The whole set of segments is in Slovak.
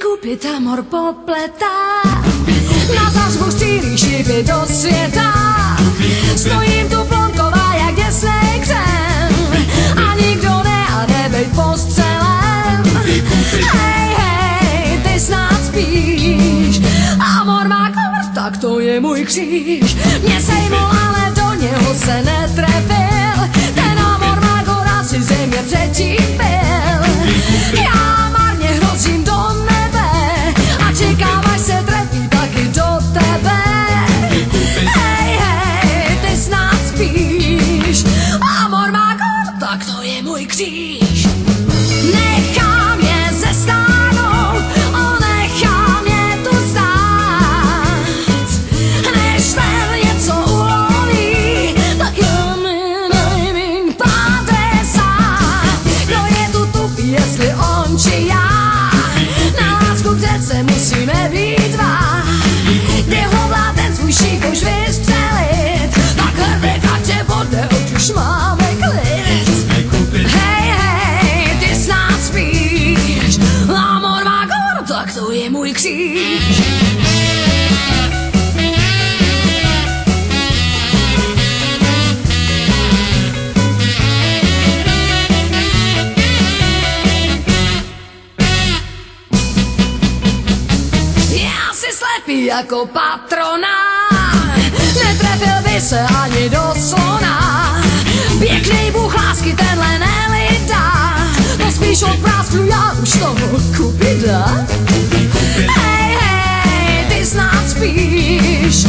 Cupid amor popletá, na tažbu střílí šípy do světa. Stojím tu plonková jak děsnej křem a nikdo nebej postřelem. Hej, hej, ty snad spíš, amor má kor, tak to je můj kříž. Mě sejmul, ale do něho se netrefil, ten amor má kor, asi země předtím byl. Já marně hrozím do nebe a čekám, až se trefí taky do tebe. Hej, hej, ty snad spíš, amor má kor, tak to je můj kříž. Nechám je zestáhnout, nechám je tu stát. Než ten něco uloví, tak je mi nejmíň 50. Kdo je tu tupý, jestli on či já? Na lásku přece musíme být dva. Kde hodlá ten svůj šíp už vystřelit, tak krvi tě vode, už máme klid. Hej, hej, ty snad spíš, amor má kor, tak to je můj kříž. Já si slepý jako patrona, netrefil by se ani do slona. Pěknej bůh lásky tenhle nelidá, to spíš odprásknu já už toho Cupida. Hej, hej, ty snad spíš,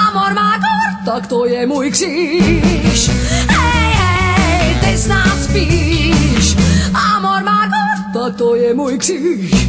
amor má kor, tak to je můj kříž. Hej, hej, ty snad spíš, amor má kor, tak to je můj kříž.